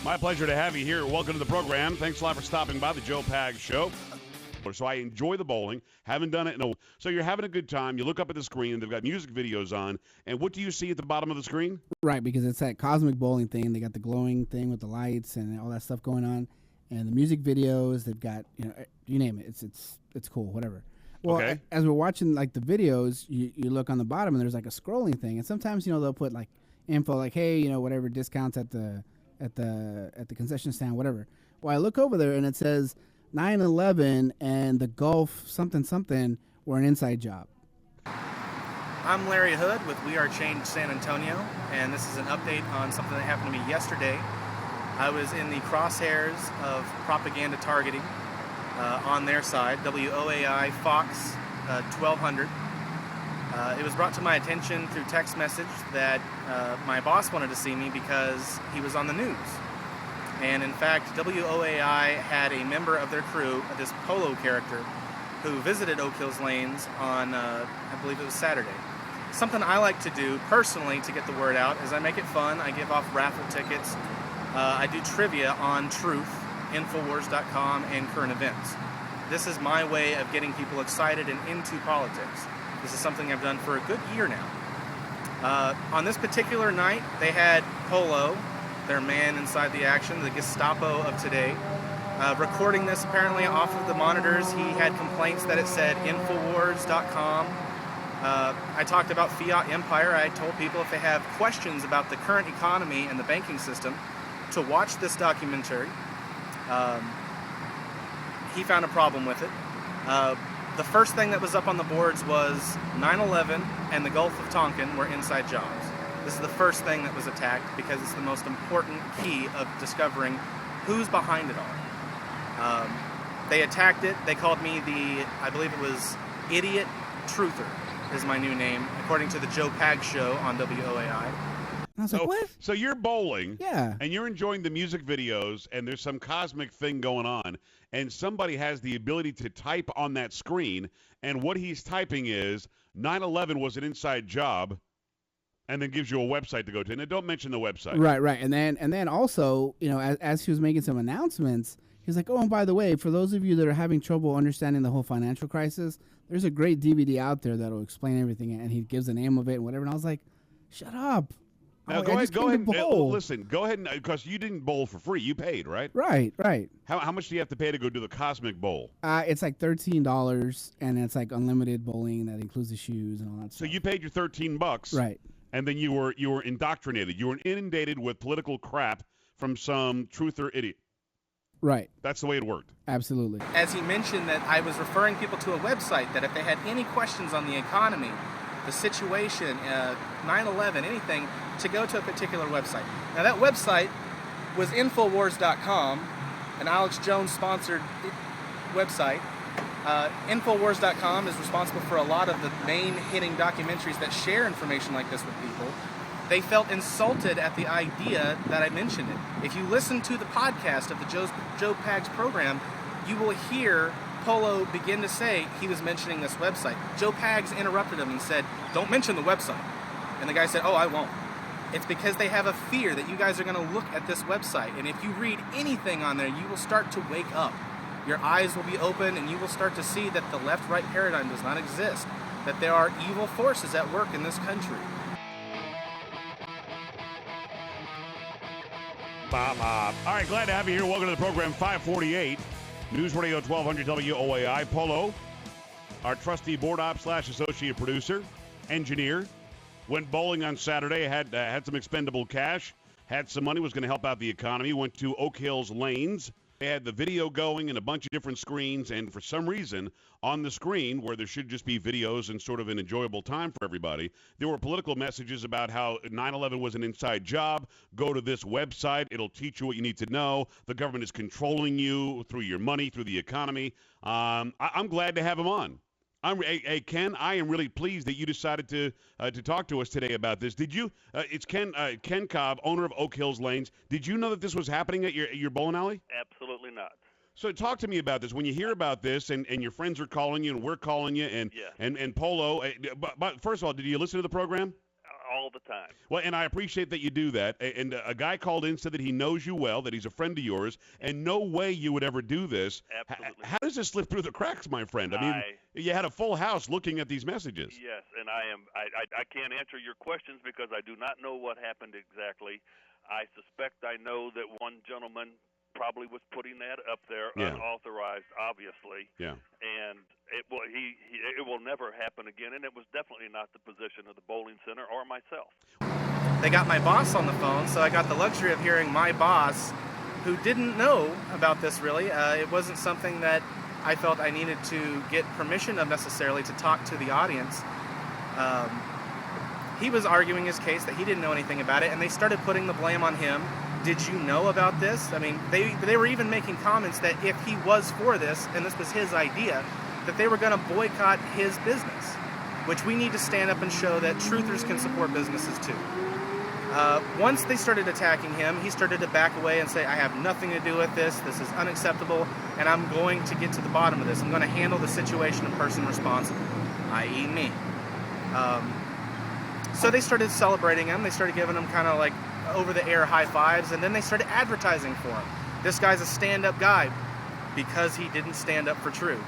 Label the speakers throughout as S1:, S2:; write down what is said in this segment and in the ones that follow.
S1: My pleasure to have you here. Welcome to the program. Thanks a lot for stopping by the Joe Pags Show. So I enjoy the bowling. Haven't done it in a while. So you're having a good time. You look up at the screen. They've got music videos on. And what do you see at the bottom of the screen?
S2: Right, because it's that cosmic bowling thing. They got the glowing thing with the lights and all that stuff going on. And the music videos, they've got, you name it. It's cool, whatever. Well,
S1: okay.
S2: As we're watching like the videos, you look on the bottom and there's like a scrolling thing. And sometimes, they'll put like info like, hey, whatever discounts at the concession stand, whatever. Well, I look over there and it says 9/11 and the Gulf something were an inside job.
S3: I'm Larry Hood with WeAreChange San Antonio, and this is an update on something that happened to me yesterday. I was in the crosshairs of propaganda targeting on their side, WOAI Fox 1200. It was brought to my attention through text message that my boss wanted to see me because he was on the news. And in fact, WOAI had a member of their crew, this Polo character, who visited Oak Hills Lanes on, I believe it was Saturday. Something I like to do personally to get the word out is I make it fun. I give off raffle tickets. I do trivia on Truth, Infowars.com, and current events. This is my way of getting people excited and into politics. This is something I've done for a good year now. On this particular night, they had Polo, their man inside the action, the Gestapo of today, recording this apparently off of the monitors. He had complaints that it said Infowars.com. I talked about fiat empire. I told people if they have questions about the current economy and the banking system to watch this documentary. He found a problem with it. The first thing that was up on the boards was 9/11 and the Gulf of Tonkin were inside jobs. This is the first thing that was attacked because it's the most important key of discovering who's behind it all. They attacked it. They called me I believe it was Idiot Truther is my new name, according to the Joe Pags Show on WOAI.
S2: I was like, what?
S1: So you're bowling,
S2: Yeah,
S1: and you're enjoying the music videos, and there's some cosmic thing going on, and somebody has the ability to type on that screen, and what he's typing is 9/11 was an inside job, and then gives you a website to go to. And don't mention the website.
S2: Right. And then also, as he was making some announcements, he's like, oh, and by the way, for those of you that are having trouble understanding the whole financial crisis, there's a great DVD out there that'll explain everything, and he gives the name of it and whatever. And I was like, shut up.
S1: Now, go ahead. Listen, go ahead, because you didn't bowl for free. You paid, right?
S2: Right.
S1: How much do you have to pay to go do the Cosmic Bowl?
S2: It's like $13, and it's like unlimited bowling that includes the shoes and all that stuff.
S1: So you paid your $13,
S2: right?
S1: And then you were indoctrinated. You were inundated with political crap from some truther idiot.
S2: Right.
S1: That's the way it worked.
S2: Absolutely.
S3: As he mentioned that I was referring people to a website that if they had any questions on the economy, the situation, 9/11, anything, to go to a particular website. Now that website was Infowars.com, an Alex Jones sponsored website. Infowars.com is responsible for a lot of the main hitting documentaries that share information like this with people. They felt insulted at the idea that I mentioned it. If you listen to the podcast of the Joe Pags program, you will hear Polo begin to say he was mentioning this website. Joe Pags interrupted him and said, don't mention the website. And the guy said, oh, I won't. It's because they have a fear that you guys are going to look at this website. And if you read anything on there, you will start to wake up. Your eyes will be open and you will start to see that the left-right paradigm does not exist, that there are evil forces at work in this country.
S1: All right, glad to have you here. Welcome to the program. 548 News Radio 1200 WOAI. Polo, our trusty board op / associate producer, engineer, went bowling on Saturday, had some expendable cash, had some money, was going to help out the economy, went to Oak Hills Lanes. They had the video going and a bunch of different screens, and for some reason, on the screen, where there should just be videos and sort of an enjoyable time for everybody, there were political messages about how 9/11 was an inside job. Go to this website. It'll teach you what you need to know. The government is controlling you through your money, through the economy. I'm glad to have him on. Hey, Ken, I am really pleased that you decided to talk to us today about this. Did you? It's Ken Cobb, owner of Oak Hills Lanes. Did you know that this was happening at your bowling alley?
S4: Absolutely not.
S1: So talk to me about this. When you hear about this, and your friends are calling you, and we're calling you, and Polo. But first of all, did you listen to the program?
S4: All all the time.
S1: Well, and I appreciate that you do that. And a guy called in, said that he knows you well, that he's a friend of yours, and no way you would ever do this.
S4: Absolutely.
S1: How does this slip through the cracks, my friend? I mean, you had a full house looking at these messages.
S4: Yes, and I can't answer your questions because I do not know what happened exactly. I suspect I know that one gentleman probably was putting that up there unauthorized, obviously.
S1: Yeah.
S4: And it will never happen again, and it was definitely not the position of the bowling center or myself.
S3: They got my boss on the phone, so I got the luxury of hearing my boss, who didn't know about this really. It wasn't something that I felt I needed to get permission of necessarily to talk to the audience. He was arguing his case that he didn't know anything about it, and they started putting the blame on him. Did you know about this? I mean, they were even making comments that if he was for this, and this was his idea, that they were going to boycott his business, which we need to stand up and show that truthers can support businesses too. Once they started attacking him, he started to back away and say, I have nothing to do with this, this is unacceptable, and I'm going to get to the bottom of this. I'm going to handle the situation and person responsible, i.e. me. So they started celebrating him, they started giving him kind of like over-the-air high fives, and then they started advertising for him. This guy's a stand-up guy because he didn't stand up for truth.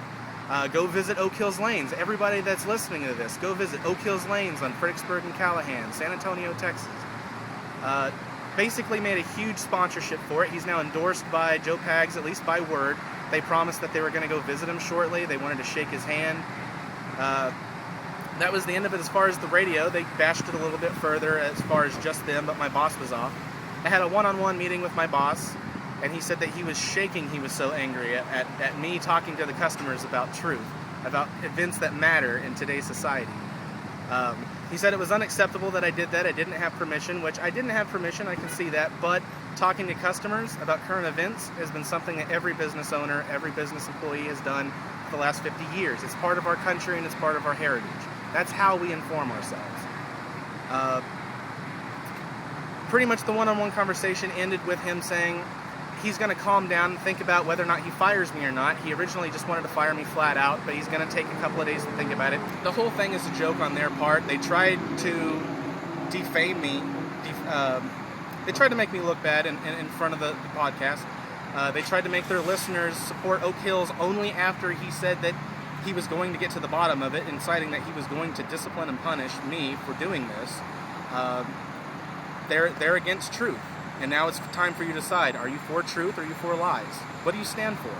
S3: Go visit Oak Hills Lanes. Everybody that's listening to this, go visit Oak Hills Lanes on Fredericksburg and Callahan, San Antonio, Texas. Basically made a huge sponsorship for it. He's now endorsed by Joe Pags, at least by word. They promised that they were going to go visit him shortly. They wanted to shake his hand. That was the end of it as far as the radio. They bashed it a little bit further as far as just them, but my boss was off. I had a one-on-one meeting with my boss, and he said that he was shaking. He was so angry at me talking to the customers about truth, about events that matter in today's society. He said it was unacceptable that I did that. I didn't have permission, which I didn't have permission, I can see that, but talking to customers about current events has been something that every business owner, every business employee has done for the last 50 years. It's part of our country and it's part of our heritage. That's how we inform ourselves. Pretty much the one-on-one conversation ended with him saying he's going to calm down and think about whether or not he fires me or not. He originally just wanted to fire me flat out, but he's going to take a couple of days to think about it. The whole thing is a joke on their part. They tried to defame me. They tried to make me look bad in front of the podcast. They tried to make their listeners support Oak Hills only after he said that he was going to get to the bottom of it, inciting that he was going to discipline and punish me for doing this. They're against truth. And now it's time for you to decide. Are you for truth or are you for lies? What do you stand for?